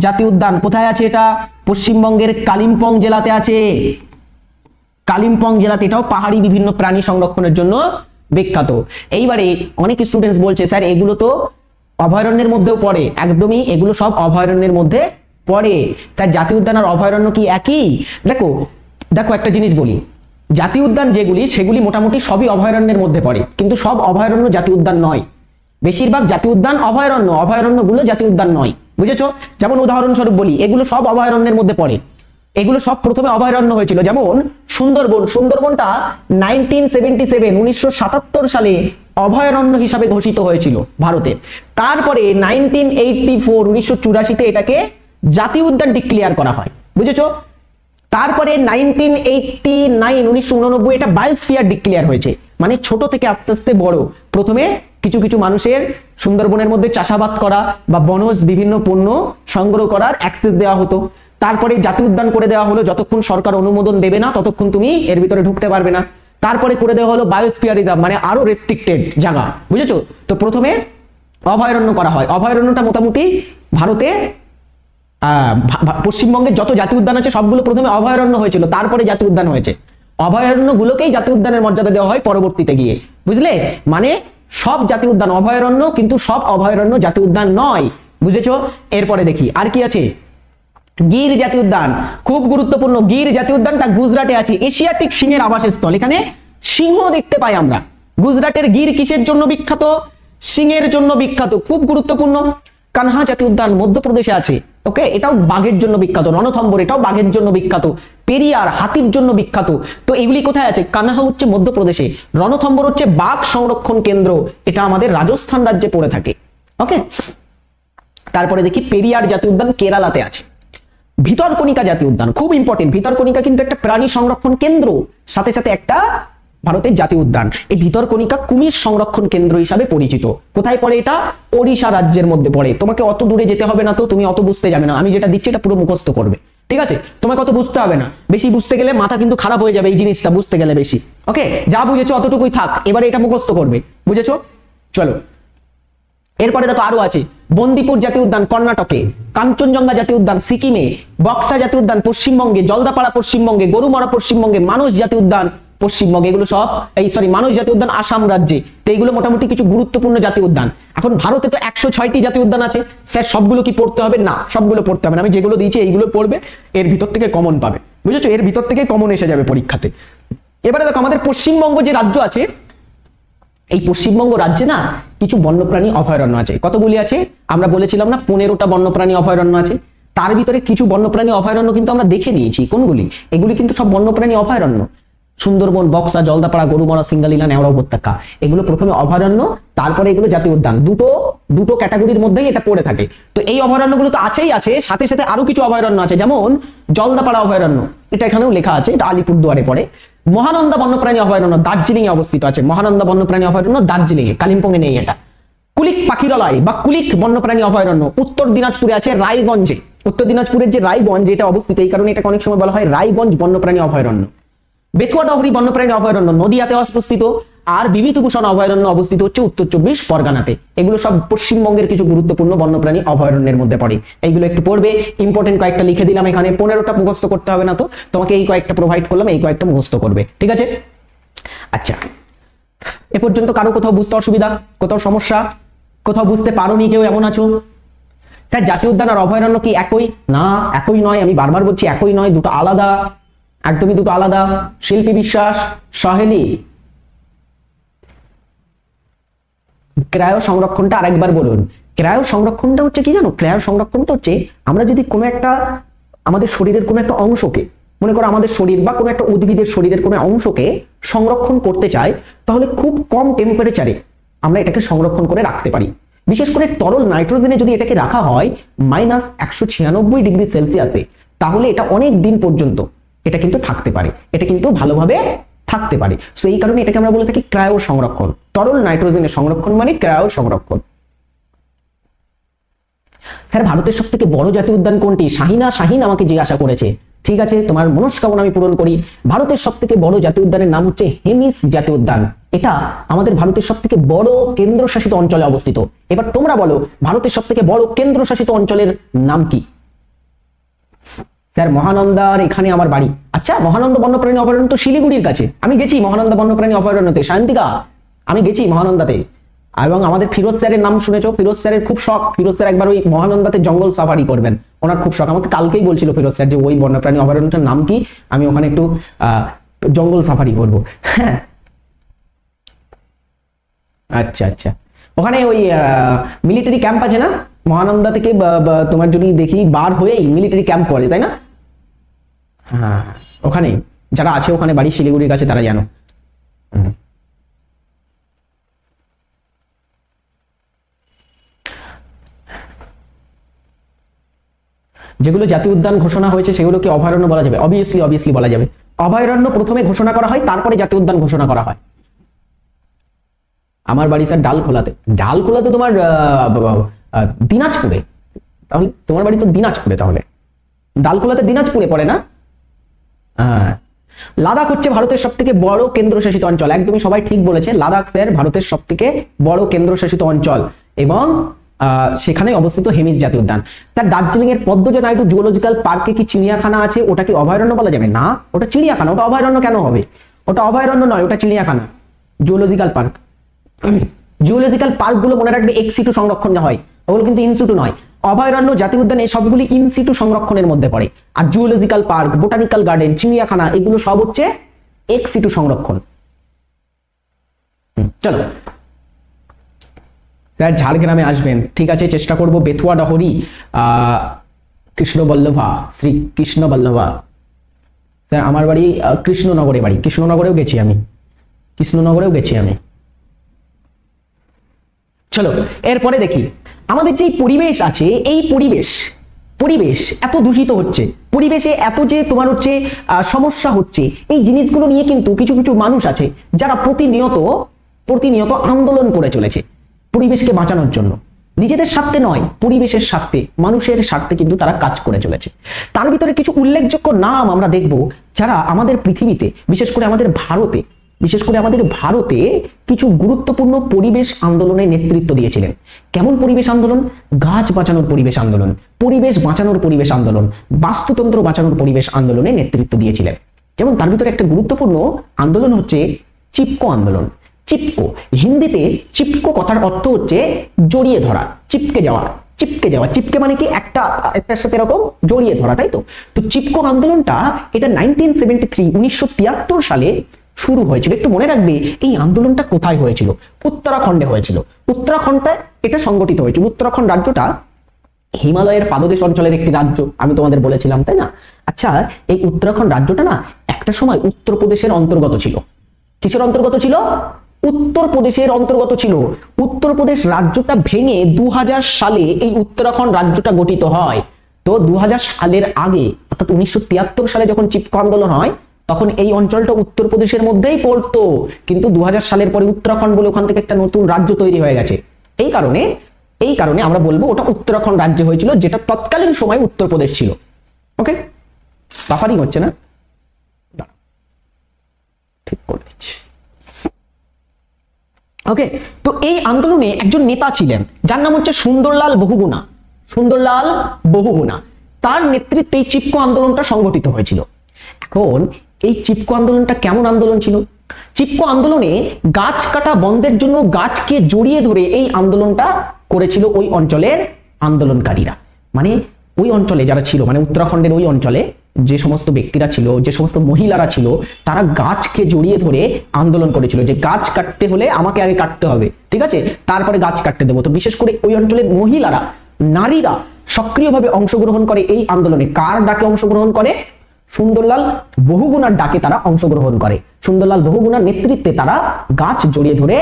জাতীয় উদ্যান কোথায় আছে? এটা পশ্চিমবঙ্গের কালিম্পং জেলাতে আছে। কালিম্পং জেলাতে, এটাও পাহাড়ি বিভিন্ন প্রাণী সংরক্ষণের জন্য বিখ্যাত। এইবারে অনেক স্টুডেন্টস বলছে স্যার এগুলো তো অভয়ারণ্যের মধ্যেও পড়ে। একদমই, এগুলো সব অভয়ারণ্যের মধ্যে পড়ে। তার জাতীয় উদ্যান আর অভয়ারণ্য কি একই? দেখো দেখো একটা জিনিস বলি, জাতীয় উদ্যান যেগুলি সেগুলি মোটামুটি সবই অভয়ারণ্যের মধ্যে পড়ে, কিন্তু সব অভয়ারণ্য জাতীয় উদ্যান নয়। বেশিরভাগ জাতীয় উদ্যান অভয়ারণ্য, অভয়ারণ্যগুলো জাতীয় উদ্যান নয়, বুঝেছো? যেমন উদাহরণস্বরূপ বলি, এগুলো সব অভয়ারণ্যের মধ্যে পড়ে। এগুলো সব প্রথমে অভয়ারণ্য হয়েছিল, যেমন সুন্দরবন। সুন্দরবনটা 1977 সালে অভয়ারণ্য হিসাবে ঘোষিত হয়েছিল ভারতে। তারপরে 1984 এটাকে জাতীয় উদ্যান ডিক্লেয়ার করা হয়, বুঝেছো? তারপরে 1989 এটা বায়োস্ফিয়ার ডিক্লেয়ার হয়েছে। মানে ছোট থেকে আস্তে আস্তে বড়। প্রথমে কিছু কিছু মানুষের সুন্দরবনের মধ্যে চাষাবাদ করা বা বনজ বিভিন্ন পণ্য সংগ্রহ করার অ্যাক্সেস দেওয়া হতো। তারপরে জাতীয় উদ্যান করে দেওয়া হলো, যতক্ষণ সরকার অনুমোদন দেবে না ততক্ষণ তুমি এর ভিতরে ঢুকতে পারবে না। তারপরে করে দেওয়া হলো বায়োস্ফিয়ার রিজার্ভ, মানে আরো রেস্ট্রিক্টেড জায়গা, বুঝেছো? তো প্রথমে অভয়ারণ্য করা হয়। অভয়ারণ্যটা মোটামুটি ভারতে পশ্চিমবঙ্গের যত জাতীয় উদ্যান আছে সবগুলো প্রথমে অভয়ারণ্য হয়েছিল, তারপরে জাতীয় উদ্যান হয়েছে। অভয়ারণ্যগুলোকেই জাতীয় উদ্যানের মর্যাদা দেওয়া হয় পরবর্তীতে গিয়ে, বুঝলে? মানে সব জাতীয় উদ্যান অভয়ারণ্য, কিন্তু সব অভয়ারণ্য জাতীয় উদ্যান নয়, বুঝেছো? এরপরে দেখি আর কি আছে। গির জাতীয় উদ্যান খুব গুরুত্বপূর্ণ। গির জাতীয় উদ্যানটা গুজরাটে আছে। এশিয়াটিক সিংহের আবাসস্থল, এখানে সিংহ দেখতে পাই আমরা। গুজরাটের গির কিসের জন্য বিখ্যাত? সিংহের জন্য বিখ্যাত, খুব গুরুত্বপূর্ণ। কানহা জাতীয় উদ্যান মধ্যপ্রদেশে আছে। ওকে, এটাও বাঘের জন্য বিখ্যাত। রণথম্বর, এটাও বাঘের জন্য বিখ্যাত। পেরিয়ার হাতির জন্য বিখ্যাত। তো এগুলি কোথায় আছে? কানহা হচ্ছে মধ্যপ্রদেশে, রণথম্বর হচ্ছে বাঘ সংরক্ষণ কেন্দ্র, এটা আমাদের রাজস্থান রাজ্যে পড়ে থাকে। ওকে, তারপরে দেখি পেরিয়ার জাতীয় উদ্যান কেরালাতে আছে। ভিতরকণিকা জাতীয় উদ্যান খুব ইম্পর্টেন্ট। ভিতরকণিকা কিন্তু একটা প্রাণী সংরক্ষণ কেন্দ্র, সাথে সাথে একটা ভারতের জাতীয় উদ্যান। এই ভিতরকণিকা কুমির সংরক্ষণ কেন্দ্র হিসাবে পরিচিত। কোথায় পড়ে এটা? ওড়িশা রাজ্যের মধ্যে পড়ে। তোমাকে অত দূরে যেতে হবে না, তো তুমি অত বুঝতে যাবে না। আমি যেটা দিচ্ছি এটা পুরো মুখস্থ করবে, ঠিক আছে? তোমাকে অত বুঝতে হবে না, বেশি বুঝতে গেলে মাথা কিন্তু খারাপ হয়ে যাবে এই জিনিসটা বুঝতে গেলে বেশি। ওকে, যা বুঝেছো অতটুকুই থাক, এবারে এটা মুখস্থ করবে, বুঝেছো? চলো এরপরে দেখো আরো আছে। বন্দিপুর জাতীয় উদ্যান কর্ণাটকে, কাঞ্চনজঙ্ঘা জাতীয় উদ্যান সিকিমে, বক্সা জাতীয় উদ্যান পশ্চিমবঙ্গে, জলদাপাড়া পশ্চিমবঙ্গে, গরুমারা পশ্চিমবঙ্গে, মানস জাতীয় উদ্যান পশ্চিমবঙ্গে, এগুলো সব মানস জাতীয় উদ্যান আসাম রাজ্যে। তো এইগুলো মোটামুটি কিছু গুরুত্বপূর্ণ জাতীয় উদ্যান। এখন ভারতে তো 106টি জাতীয় উদ্যান আছে। স্যার সবগুলো কি পড়তে হবে? না, সবগুলো পড়তে হবে না। আমি যেগুলো দিয়েছি এইগুলো পড়বে, এর ভিতর থেকে কমন পাবে, বুঝেছো? এর ভিতর থেকে কমন এসে যাবে পরীক্ষাতে। এবারে দেখো আমাদের পশ্চিমবঙ্গ যে রাজ্য আছে, এই পশ্চিমবঙ্গ রাজ্যে না কিছু বন্যপ্রাণী অভয়ারণ্য আছে। কতগুলি আছে? আমরা বলেছিলাম না 15টা বন্যপ্রাণী অভয়ারণ্য আছে। তার ভিতরে কিছু বন্যপ্রাণী অভয়ারণ্য কিন্তু আমরা দেখে নিয়েছি। কোনগুলি? এগুলি কিন্তু সব বন্যপ্রাণী অভয়ারণ্য। সুন্দরবন, বক্সা, জলদাপাড়া, গরুমারা, সিঙ্গালীলা, নেওড়া উপত্যকা, এগুলো প্রথমে অভয়ারণ্য, তারপরে এগুলো জাতীয় উদ্যান। দুটো ক্যাটাগরির মধ্যেই এটা পড়ে থাকে। তো এই অভয়ারণ্যগুলো তো আছেই আছে, সাথে সাথে আরো কিছু অভয়ারণ্য আছে, যেমন জলদাপাড়া অভয়ারণ্য, এটা এখানেও লেখা আছে, এটা আলিপুরদুয়ারে পড়ে। মহানন্দা বন্যপ্রাণী অভয়ারণ্য দার্জিলিং এ অবস্থিত আছে। মহানন্দা বন্যপ্রাণী অভয়ারণ্য দার্জিলিং এ, কালিম্পং এ নেই এটা। কুলিক পাখিরালয় বা কুলিক বন্যপ্রাণী অভয়ারণ্য উত্তর দিনাজপুরে আছে, রায়গঞ্জে। উত্তর দিনাজপুরের যে রায়গঞ্জ এটা অবস্থিত, এই কারণে এটাকে অনেক সময় বলা হয় রায়গঞ্জ বন্যপ্রাণী অভয়ারণ্য। বেতুয়া ডগরি বন্যপ্রাণী অভয়ারণ্য নদিয়াতে অবস্থিত, আর বিভূতিভূষণ অভয়ারণ্য অবস্থিত হচ্ছে উত্তর 24 পরগনাতে। এগুলো সব পশ্চিমবঙ্গের কিছু গুরুত্বপূর্ণ বন্যপ্রাণী অভয়ারণ্যের মধ্যে পড়ে। এইগুলো একটু পড়বে, ইম্পর্টেন্ট কয়েকটা লিখে দিলাম এখানে। 15টা মুখস্থ করতে হবে না, তো তোমাকে এই কয়েকটা প্রোভাইড করলাম, এই কয়েকটা মুখস্থ করবে, ঠিক আছে? আচ্ছা, এ পর্যন্ত কারো কোথাও বুঝতে অসুবিধা, কোথাও সমস্যা, কোথাও বুঝতে পারোনি কেউ এমন আছো? তাই জাতীয় উদ্যান আর অভয়ারণ্য কি একই? না, একই নয়। আমি বারবার বলছি একই নয়, দুটো আলাদা, একদমই দুটো আলাদা। শিল্পী বিশ্বাস, সহেলি, ক্রায়ো সংরক্ষণটা আরেকবার বলুন। ক্রায়ো সংরক্ষণটা হচ্ছে কি জানো? ক্রায়ো সংরক্ষণটা হচ্ছে আমরা যদি কোনো একটা আমাদের শরীরের কোনো একটা অংশকে, মনে করো আমাদের শরীর বা কোনো একটা উদ্ভিদের শরীরের কোনো অংশকে সংরক্ষণ করতে চাই, তাহলে খুব কম টেম্পারেচারে আমরা এটাকে সংরক্ষণ করে রাখতে পারি। বিশেষ করে তরল নাইট্রোজেনে যদি এটাকে রাখা হয় -196°C, তাহলে এটা অনেক দিন পর্যন্ত এটা কিন্তু থাকতে পারে, এটা কিন্তু ভালোভাবে থাকতে পারে। সো এই কারণে এটাকে আমরা বলে থাকি ক্রায়ো সংরক্ষণ। তরল নাইট্রোজেনের সংরক্ষণ মানে ক্রায়ো সংরক্ষণ। স্যার ভারতের সব থেকে বড় জাতীয় উদ্যান কোনটি? শাহিন আমাকে জিজ্ঞাসা করেছে। ঠিক আছে, তোমার মনস্কামনা আমি পূরণ করি। ভারতের সব থেকে বড় জাতীয় উদ্যানের নাম হচ্ছে হেমিস জাতীয় উদ্যান। এটা আমাদের ভারতের সব থেকে বড় কেন্দ্রশাসিত অঞ্চলে অবস্থিত। এবার তোমরা বলো ভারতের সব থেকে বড় কেন্দ্রশাসিত অঞ্চলের নাম কি? স্যার মহানন্দার এখানে আমার বাড়ি। আচ্ছা, মহানন্দা বন্যপ্রাণী অভয়ারণ্য তো শিলিগুড়ির কাছে। আমি গেছি মহানন্দা বন্যপ্রাণী অভয়ারণ্যতে, শান্তিকা আমি গেছি মহানন্দাতে। এবং আমাদের ফিরোজ স্যারের নাম শুনেছো? ফিরোজ স্যারের খুব শখ, ফিরোজ স্যার একবার ওই মহানন্দাতে জঙ্গল সাফারি করবেন, ওনার খুব শখ। আমাকে কালকেই বলছিল ফিরোজ স্যার যে ওই বন্যপ্রাণী অভয়ারণ্যটার নাম কি, আমি ওখানে একটু জঙ্গল সাফারি করবো। হ্যাঁ, আচ্ছা আচ্ছা, ওখানে ওই মিলিটারি ক্যাম্প আছে না মহানন্দা থেকে? তোমার যদি দেখি বার হয়েই মিলিটারি ক্যাম্প পড়ে, তাই না? হ্যাঁ, ওখানে যারা আছে ওখানে বাড়ি শিলিগুড়ির কাছে তারা জানো। যেগুলো জাতীয় উদ্যান ঘোষণা হয়েছে সেগুলোকে অভয়ারণ্য বলা যাবে? অবভিয়াসলি বলা যাবে। অভয়ারণ্য প্রথমে ঘোষণা করা হয়, তারপরে জাতীয় উদ্যান ঘোষণা করা হয়। আমার বাড়ি স্যার ডালখোলাতে। ডালখোলাতে তোমার দিনাজপুরে? তাহলে তোমার বাড়ি তো দিনাজপুরে, তাহলে ডালখোলাতে দিনাজপুরে পড়ে না? হ্যাঁ, লাদাখ হচ্ছে ভারতের সব থেকে বড় কেন্দ্রশাসিত অঞ্চল। একদমই সবাই ঠিক বলেছে, লাদাখ স্যার ভারতের সব থেকে বড় কেন্দ্রশাসিত অঞ্চল এবং সেখানে অবস্থিত হেমিস জাতীয় উদ্যান। তার দার্জিলিং এর পদ্মজা নাইডু জুওলজিক্যাল পার্কে কি চিড়িয়াখানা আছে? ওটা কি অভয়ারণ্য বলা যাবে? না, ওটা চিড়িয়াখানা। ওটা অভয়ারণ্য কেন হবে? ওটা অভয়ারণ্য নয়, ওটা চিড়িয়াখানা, জুওলজিক্যাল পার্ক। জুওলজিক্যাল পার্ক গুলো মনে রাখবে এক্স-সিটু সংরক্ষণ হয়, ওগুলো কিন্তু ইন-সিটু নয়। অভয়ারণ্য, জাতীয় উদ্যান এই সবগুলি ইন-সিটু সংরক্ষণের মধ্যে পড়ে। আর জুওলজিক্যাল পার্ক, বোটানিক্যাল গার্ডেন, চিড়িয়াখানা এগুলো সব হচ্ছে এক্স-সিটু সংরক্ষণ। চলো স্যার ঝাড়গ্রামে আসবেন, ঠিক আছে চেষ্টা করব। বেথুয়া ডহরি, কৃষ্ণবল্লভা, শ্রী কৃষ্ণবল্লভা স্যার আমার বাড়ি কৃষ্ণনগরে বাড়ি। কৃষ্ণনগরেও গেছি আমি, কৃষ্ণনগরেও গেছি আমি। চলো এরপরে দেখি আমাদের যে পরিবেশ আছে, এই পরিবেশ এত দূষিত হচ্ছে, পরিবেশে এত যে তোমার হচ্ছে সমস্যা হচ্ছে, এই জিনিসগুলো নিয়ে কিন্তু কিছু কিছু মানুষ আছে যারা প্রতিনিয়ত আন্দোলন করে চলেছে পরিবেশকে বাঁচানোর জন্য। নিজেদের স্বার্থে নয়, পরিবেশের স্বার্থে, মানুষের স্বার্থে কিন্তু তারা কাজ করে চলেছে। তার ভিতরে কিছু উল্লেখযোগ্য নাম আমরা দেখব যারা আমাদের পৃথিবীতে, বিশেষ করে আমাদের ভারতে কিছু গুরুত্বপূর্ণ পরিবেশ আন্দোলনে নেতৃত্ব দিয়েছিলেন। কেমন পরিবেশ আন্দোলন? গাছ বাঁচানোর পরিবেশ আন্দোলন, পরিবেশ বাঁচানোর পরিবেশ আন্দোলন, বাস্তুতন্ত্র বাঁচানোর পরিবেশ আন্দোলনে নেতৃত্ব দিয়েছিলেন। যেমন তার ভিতরে একটা গুরুত্বপূর্ণ আন্দোলন হচ্ছে চিপকো আন্দোলন। চিপকো, হিন্দিতে চিপকো কথার অর্থ হচ্ছে জড়িয়ে ধরা, চিপকে যাওয়া। চিপকে মানে কি একটার সাথে এরকম জড়িয়ে ধরা, তাই তো? তো চিপকো আন্দোলনটা এটা 1973 সালে শুরু হয়েছিল। একটু মনে রাখবে এই আন্দোলনটা কোথায় হয়েছিল? উত্তরাখণ্ডে হয়েছিল। উত্তরাখণ্ডে এটা সংগঠিত হয়েছিল। উত্তরাখণ্ড রাজ্যটা হিমালয়ের পাদদেশ অঞ্চলের একটি রাজ্য, আমি তোমাদের বলেছিলাম, তাই না? আচ্ছা, এই উত্তরাখণ্ড রাজ্যটা না একটা সময় উত্তরপ্রদেশের অন্তর্গত ছিল। কিসের অন্তর্গত ছিল? উত্তরপ্রদেশের অন্তর্গত ছিল। উত্তরপ্রদেশ রাজ্যটা ভেঙে 2000 সালে এই উত্তরাখণ্ড রাজ্যটা গঠিত হয়। তো 2000 সালের আগে অর্থাৎ 1973 সালে যখন চিপকো আন্দোলন হয় তখন এই অঞ্চলটা উত্তরপ্রদেশের মধ্যেই পড়তো, কিন্তু 2000 সালের পরে উত্তরাখণ্ড বলে ওখান থেকে একটা নতুন রাজ্য তৈরি হয়ে গেছে। এই কারণে আমরা বলবো ওটা উত্তরাখণ্ড রাজ্য হয়েছিল, যেটা তৎকালীন সময় উত্তরপ্রদেশ ছিল। ওকে, সাফারিং হচ্ছে না, ঠিক করে দিচ্ছি। ওকে, তো এই আন্দোলনে একজন নেতা ছিলেন যার নাম হচ্ছে সুন্দরলাল বহুগুণা। তার নেতৃত্বে এই চিপকো আন্দোলনটা সংগঠিত হয়েছিল। এখন এই চিপকো আন্দোলনটা কেমন আন্দোলন ছিল? চিপকো আন্দোলনে গাছ কাটা বন্ধের জন্য গাছকে জড়িয়ে ধরে এই আন্দোলনটা করেছিল ওই অঞ্চলের আন্দোলনকারীরা। মানে ওই অঞ্চলে যারা ছিল, মানে উত্তরাখণ্ডের ওই অঞ্চলে যে সমস্ত ব্যক্তিরা ছিল, যে সমস্ত মহিলারা ছিল, তারা গাছকে জড়িয়ে ধরে আন্দোলন করেছিল যে গাছ কাটতে হলে আমাকে আগে কাটতে হবে, ঠিক আছে, তারপরে গাছ কাটতে দেবো। তো বিশেষ করে ওই অঞ্চলের মহিলারা, নারীরা সক্রিয়ভাবে অংশগ্রহণ করে এই আন্দোলনে। কার ডাকে অংশগ্রহণ করে? সুন্দরলাল বহুগুণার ডাকে তারা অংশগ্রহণ করে। সুন্দরলাল বহুগুণার নেতৃত্বে তারা গাছ জড়িয়ে ধরে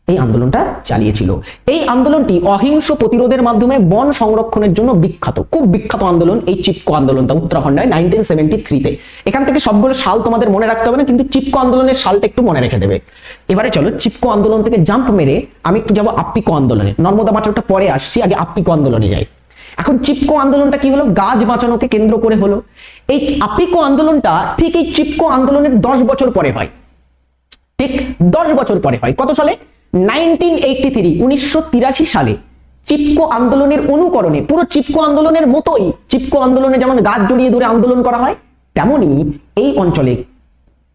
এই আন্দোলনটা চালিয়েছিল। এই আন্দোলনটি অহিংস প্রতিরোধের মাধ্যমে বন সংরক্ষণের জন্য বিখ্যাত, খুব বিখ্যাত আন্দোলন এই চিপকো আন্দোলনটা উত্তরাখণ্ডে 1973-তে। এখান থেকে সবগুলো সাল তোমাদের মনে রাখতে হবে না, কিন্তু চিপকো আন্দোলনের সালটা একটু মনে রেখে দেবে। এবারে চলো চিপকো আন্দোলন থেকে জাম্প মেরে আমি একটু যাবো আপ্পিকো আন্দোলনে। নর্মদা বাঁচাওটা পরে আসছি, আগে আপ্পিকো আন্দোলনে যাই। এখন চিপকো আন্দোলনটা কি হলো? গাছ বাঁচানোকে কেন্দ্র করে হলো। এই আপ্পিকো আন্দোলনটা ঠিক এই চিপকো আন্দোলনের 10 বছর পরে হয়, ঠিক 10 বছর পরে হয়। কত সালে? 1983 সালে চিপকো আন্দোলনের অনুকরণে, পুরো চিপকো আন্দোলনের মতোই, চিপকো আন্দোলনে যেমন গাছ জড়িয়ে ধরে আন্দোলন করা হয়, তেমনি এই অঞ্চলে,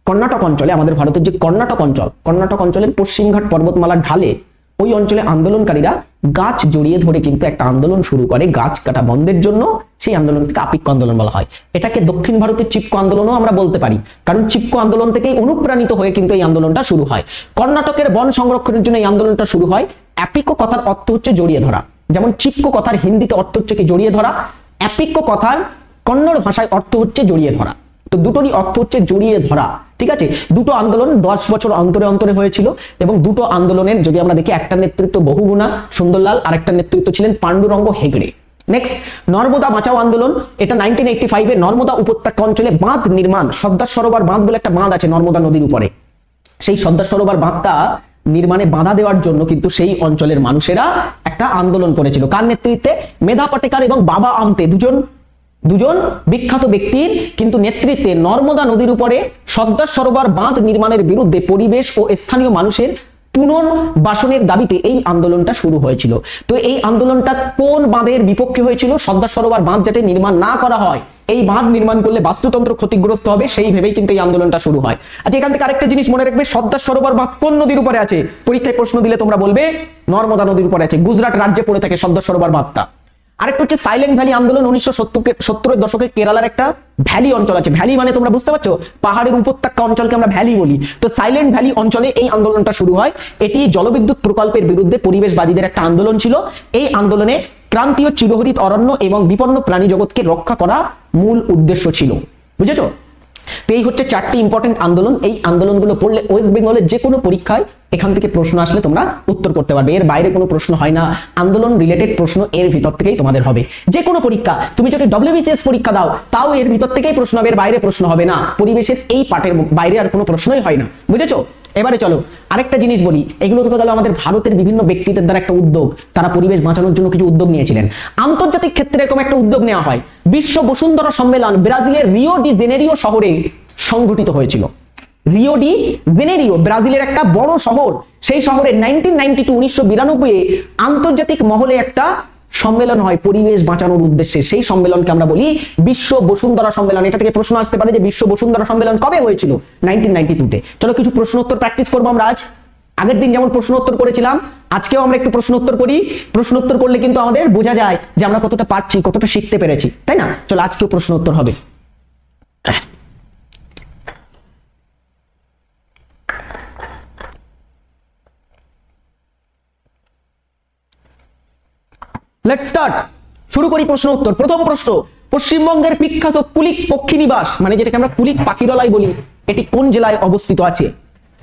কর্ণাটক অঞ্চলে, আমাদের ভারতের যে কর্ণাটক অঞ্চল, কর্ণাটক অঞ্চলের পশ্চিমঘাট পর্বতমালার ঢালে ওই অঞ্চলে আন্দোলনকারীরা গাছ জড়িয়ে ধরে কিন্তু একটা আন্দোলন শুরু করে গাছ কাটা বন্ধের জন্য। সেই আন্দোলনকে আপিকো আন্দোলন বলা হয়। এটাকে দক্ষিণ ভারতের চিপকো আন্দোলনও আমরা বলতে পারি, কারণ চিপকো আন্দোলন থেকেই অনুপ্রাণিত হয়ে কিন্তু এই আন্দোলনটা শুরু হয়। কর্ণাটকের বন সংরক্ষণের জন্য এই আন্দোলনটা শুরু হয়। অ্যাপিকো কথার অর্থ হচ্ছে জড়িয়ে ধরা, যেমন চিপকো কথার হিন্দিতে অর্থ হচ্ছে কি জড়িয়ে ধরা, অ্যাপিকো কথার কন্নড় ভাষায় অর্থ হচ্ছে জড়িয়ে ধরা। তো দুটোরই অর্থ হচ্ছে জড়িয়ে ধরা, ঠিক আছে। দুটো আন্দোলন 10 বছর অন্তরে অন্তরে হয়েছিল, এবং দুটো আন্দোলনের যদি আমরা দেখি, একটা নেতৃত্ব বহুগুণা সুন্দরলাল, আর একটা নেতৃত্ব ছিলেন পাণ্ডুরঙ্গ হেগড়ে। নেক্সট নর্মদা বাঁচাও আন্দোলন, এটা 1985-এ নর্মদা উপত্যকা অঞ্চলে বাঁধ নির্মাণ, সর্দার সরোবর বাঁধ বলে একটা বাঁধ আছে নর্মদা নদীর উপরে, সেই সর্দার সরোবর বাঁধটা নির্মাণে বাধা দেওয়ার জন্য কিন্তু সেই অঞ্চলের মানুষেরা একটা আন্দোলন করেছিল। কার নেতৃত্বে? মেধা পাটেকার এবং বাবা আমতে, দুজন বিখ্যাত ব্যক্তির কিন্তু নেতৃত্বে নর্মদা নদীর উপরে সর্দার সরোবর বাঁধ নির্মাণের বিরুদ্ধে পরিবেশ ও স্থানীয় মানুষের পুনর্বাসনের দাবিতে এই আন্দোলনটা শুরু হয়েছিল। তো এই আন্দোলনটা কোন বাঁধের বিপক্ষে হয়েছিল? সর্দার সরোবর বাঁধ যাতে নির্মাণ না করা হয়, এই বাঁধ নির্মাণ করলে বাস্তুতন্ত্র ক্ষতিগ্রস্ত হবে, সেই ভেবেই কিন্তু এই আন্দোলনটা শুরু হয়। আচ্ছা, এখান থেকে আরেকটা জিনিস মনে রাখবে, সর্দার সরোবর বাঁধ কোন নদীর উপরে আছে? পরীক্ষায় প্রশ্ন দিলে তোমরা বলবে নর্মদা নদীর উপরে আছে, গুজরাট রাজ্যে পড়ে থাকে সর্দার সরোবর বাঁধটা। আরেকটা হচ্ছে সাইলেন্ট ভ্যালি আন্দোলন, 1970-এর দশকে কেরালার একটা ভ্যালি অঞ্চল আছে। ভ্যালি মানে তোমরা বুঝতে পারছো, পাহাড়ের উপত্যকা অঞ্চলকে আমরা ভ্যালি বলি। তো সাইলেন্ট ভ্যালি অঞ্চলে এই আন্দোলনটা শুরু হয়। এটি জলবিদ্যুৎ প্রকল্পের বিরুদ্ধে পরিবেশবাদীদের একটা আন্দোলন ছিল। এই আন্দোলনে ক্রান্তীয় চিরহরিত অরণ্য এবং বিপন্ন প্রাণী জগৎকে রক্ষা করা মূল উদ্দেশ্য ছিল। বুঝেছো? তো এই হচ্ছে 4টি ইম্পর্টেন্ট আন্দোলন। এই আন্দোলনগুলো পড়লে ওয়েস্ট বেঙ্গলের যে কোনো পরীক্ষায় এখান থেকে প্রশ্ন আসলে তোমরা উত্তর করতে পারবে। এর বাইরে কোনো প্রশ্ন হয় না, আন্দোলন রিলেটেড প্রশ্ন এর ভিতর থেকেই তোমাদের হবে। যে কোনো পরীক্ষা, তুমি যদি WBCS পরীক্ষা দাও, তাও এর ভিতর থেকেই প্রশ্ন হবে, এর বাইরে প্রশ্ন হবে না। পরিবেশের এই পার্টের বাইরে আর কোনো প্রশ্নই হয় না। বুঝেছো? এবারে চলো আরেকটা জিনিস বলি। এগুলো তো গেল আমাদের ভারতের বিভিন্ন ব্যক্তিদের দ্বারা একটা উদ্যোগ, তারা পরিবেশ বাঁচানোর জন্য কিছু উদ্যোগ নিয়েছিলেন। আন্তর্জাতিক ক্ষেত্রে এরকম একটা উদ্যোগ নেওয়া হয়। বিশ্ব বসুন্ধরা সম্মেলন ব্রাজিলের রিও ডি জেনেরিও শহরে সংঘটিত হয়েছিল। রিও ডি জেনেরিও ব্রাজিলের একটা বড় শহর, সেই শহরে 1992 আন্তর্জাতিক মহলে একটা সম্মেলন হয় পরিবেশ বাঁচানোর উদ্দেশ্যে। সেই সম্মেলনকে আমরা বলি বিশ্ব বসুন্ধরা সম্মেলন। এটা থেকে প্রশ্ন আসতে পারে যে বিশ্ব বসুন্ধরা সম্মেলন কবে হয়েছিল? 1992-তে। চলো কিছু প্রশ্ন উত্তর প্র্যাকটিস করবো আমরা আজ। আগের দিন যেমন প্রশ্ন উত্তর করেছিলাম, আজকেও আমরা একটু প্রশ্ন উত্তর করি। প্রশ্ন উত্তর করলে কিন্তু আমাদের বোঝা যায় যে আমরা কতটা পারছি, কতটা শিখতে পেরেছি, তাই না? চলো আজকেও প্রশ্ন উত্তর হবে। Let's start. শুরু করি প্রশ্ন উত্তর। প্রথম প্রশ্ন, পশ্চিমবঙ্গের বিখ্যাত কুলিক পক্ষী নিবাস, মানে যেটাকে আমরা কুলিক পাখিরালয় বলি, এটি কোন জেলায় অবস্থিত আছে?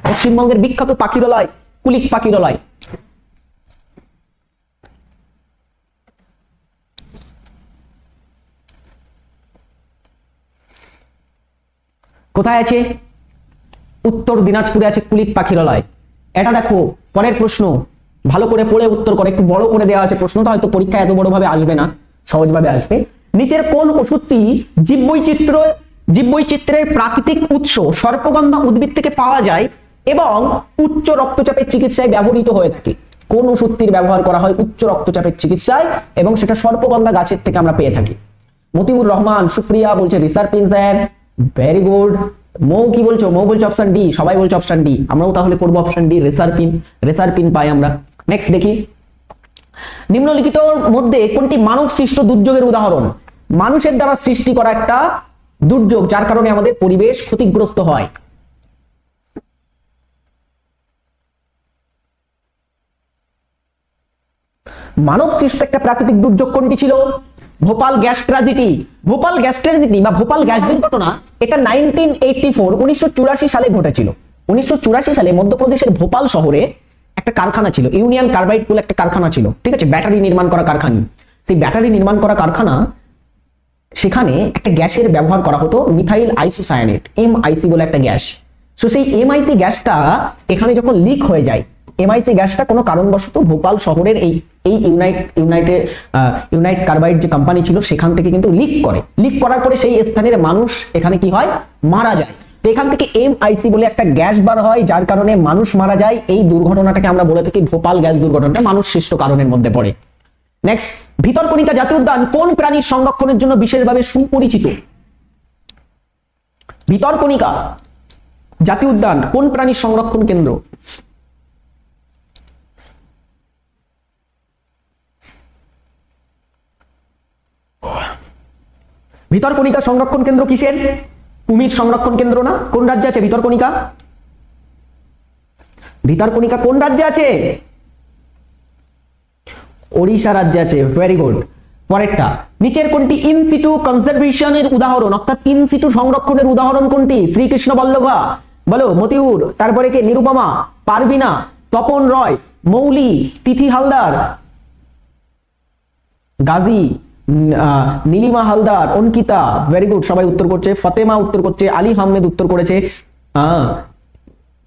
পশ্চিমবঙ্গের বিখ্যাত পাখিরালয় কুলিক পাখিরালয়। কোথায় আছে? উত্তর দিনাজপুরে আছে কুলিক পাখিরালয়। এটা দেখো পরের প্রশ্ন, ভালো করে পড়ে উত্তর করে, একটু বড় করে দেওয়া আছে প্রশ্নটা, হয়তো পরীক্ষা এত বড় ভাবে আসবে না, সহজভাবে আসবে। নিচের কোন ওষুধটি জীববৈচিত্র্যের প্রাকৃতিক উৎস সর্পগন্ধা উদ্ভিদ থেকে পাওয়া যায় এবং উচ্চ রক্তচাপের চিকিৎসায় ব্যবহৃত হয়ে থাকে? কোন ওষুধটির ব্যবহার করা হয় উচ্চ রক্তচাপের চিকিৎসায় এবং সেটা সর্পগন্ধা গাছের থেকে আমরা পেয়ে থাকি? মতিউর রহমান, সুপ্রিয়া বলছে রিসারপিন স্যার, ভেরি গুড। মৌ কি বলছো? মৌ বলছে অপশন ডি, সবাই বলছে অপশন ডি, আমরাও তাহলে করবো অপশন ডি, রেসারপিন। রেসারপিন পাই আমরা। নেক্সট দেখি, নিম্নলিখিতর মধ্যে কোনটি মানব সৃষ্ট দুর্যোগের উদাহরণ? মানুষের দ্বারা সৃষ্টি করা একটা দুর্যোগ যার কারণে আমাদের পরিবেশ ক্ষতিগ্রস্ত হয়। মানব সৃষ্ট একটা প্রাকৃতিক দুর্যোগ কোনটি ছিল? Bhopal gas tragedy. Bhopal gas tragedy বা ভোপাল গ্যাস দুর্ঘটনা এটা 1984 সালে ঘটেছিল। 1984 সালে মধ্যপ্রদেশের ভোপাল শহরে একটা কারখানা ছিল, ইউনিয়ন কার্বাইড বলে একটা কারখানা ছিল, ঠিক আছে, ব্যাটারি নির্মাণ করা কারখানা। সেই ব্যাটারি নির্মাণ করা কারখানা, সেখানে একটা গ্যাসের ব্যবহার করা হতো, মিথাইল আইসোসায়ানেট, MIC বলে একটা গ্যাস। সো সেই MIC গ্যাসটা এখানে যখন লিক হয়ে যায়, MIC গ্যাসটা কোনো কারণবশত ভোপাল শহরের এই ইউনাইট কার্বাইড যে কোম্পানি ছিল সেখান থেকে কিন্তু লিক করে। লিক করার পরে সেই স্থানের মানুষ এখানে কি হয়, মারা যায়। তো এখান থেকে MIC বলে একটা গ্যাস বার হয়, যার কারণে মানুষ মারা যায়। এই দুর্ঘটনাটাকে আমরা বলে থাকি ভোপাল গ্যাস দুর্ঘটনাটা, মানুষ সৃষ্ট কারণের মধ্যে পড়ে। নেক্সট, ভিতরকণিকা জাতীয় উদ্যান কোন প্রাণীর সংরক্ষণের জন্য বিশেষভাবে সুপরিচিত? ভিতরকণিকা জাতীয় উদ্যান কোন প্রাণীর সংরক্ষণ কেন্দ্র? ভিতরকণিকা সংরক্ষণ কেন্দ্র কিসের? কুমির সংরক্ষণ কেন্দ্র না? কোন রাজ্যে আছে ভিতরকণিকা? ভিতরকণিকা কোন রাজ্যে আছে? ওড়িশা রাজ্যে আছে। Very good. পরেরটা, নিচের কোনটি ইন সিটু কনজারভেশনের উদাহরণ, অর্থাৎ ইন সিটু সংরক্ষণের উদাহরণ কোনটি? শ্রীকৃষ্ণ বল্লভা, বলো, মতিউর, তারপরে কে, নিরুপমা, পারভিনা, তপন রয়, মৌলি, তিথি হালদার, গাজী, নীলিমা হালদার, অঙ্কিতা। ভেরি গুড, সবাই উত্তর করছে। ফতেমা উত্তর করছে, আলী আহমেদ উত্তর করেছে,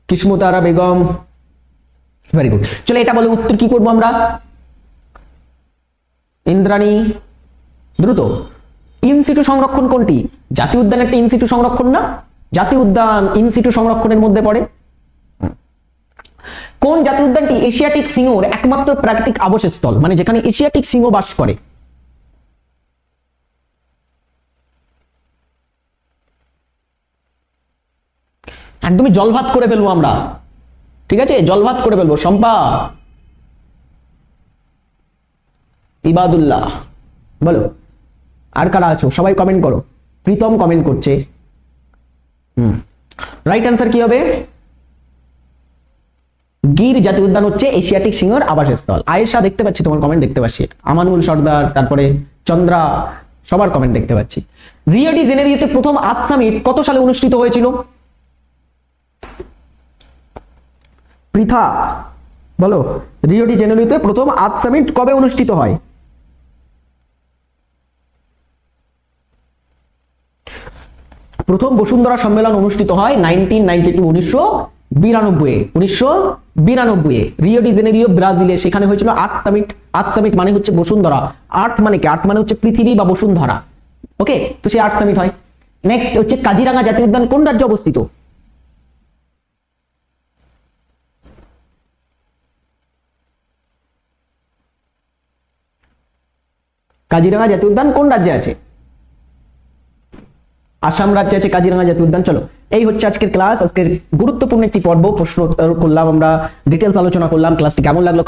কিসমুতারা বেগম। Very good. চলো এটা বলে উত্তর কি করবো আমরা? ইন্দ্রাণী, দ্রুত। ইনসিটু সংরক্ষণ কোনটি? জাতীয় উদ্যান একটা ইনসিটু সংরক্ষণ না? জাতীয় উদ্যান ইনসিটু সংরক্ষণের মধ্যে পড়ে। কোন জাতীয় উদ্যানটি এশিয়াটিক সিংহর একমাত্র প্রাকৃতিক আবাসস্থল, মানে যেখানে এশিয়াটিক সিংহ বাস করে? একদমই জলভাত করে ফেলবো আমরা, ঠিক আছে, জলভাত করে ফেলবো। শম্পা, ইবাদুল্লাহ, বলো। আর কারা আছো? সবাই কমেন্ট করো। প্রীতম কমেন্ট করছে। রাইট অ্যান্সার কি হবে? গির জাতীয় উদ্যান হচ্ছে এশিয়াটিক সিংহর আবাসস্থল। আয়েশা, দেখতে পাচ্ছি তোমার কমেন্ট, দেখতে পাচ্ছি। আমানুল সর্দার, তারপরে চন্দ্রা, সবার কমেন্ট দেখতে পাচ্ছি। রিও ডি জেনেরিওতে প্রথম আর্থ সামিট কত সালে অনুষ্ঠিত হয়েছিল? পৃথা, বলো, রিও ডি জেনেরিওতে প্রথম আর্থ সামিট কবে অনুষ্ঠিত হয়? প্রথম বসুন্ধরা সম্মেলন অনুষ্ঠিত হয় 1992, 1992 রিও ডি জেনেরিও, ব্রাজিলে। সেখানে হয়েছিল আর্থ সামিট। আর্থ সামিট মানে হচ্ছে বসুন্ধরা। আর্থ মানে কি? আর্থ মানে হচ্ছে পৃথিবী বা বসুন্ধরা। ওকে, তো সেই আর্থ সামিট হয়। নেক্সট হচ্ছে কাজিরাঙ্গা জাতীয় উদ্যান কোন রাজ্যে অবস্থিত? কাজিরাঙ্গা জাতীয় উদ্যান কোন রাজ্যে আছে? আসাম রাজ্যে আছে কাজিরাঙ্গা জাতীয় উদ্যান। চলো, এই হচ্ছে আজকের ক্লাস। আজকের গুরুত্বপূর্ণ একটি পর্ব, প্রশ্ন উত্তর করলাম আমরা, ডিটেলস আলোচনা করলাম। ক্লাসটি কেমন লাগলো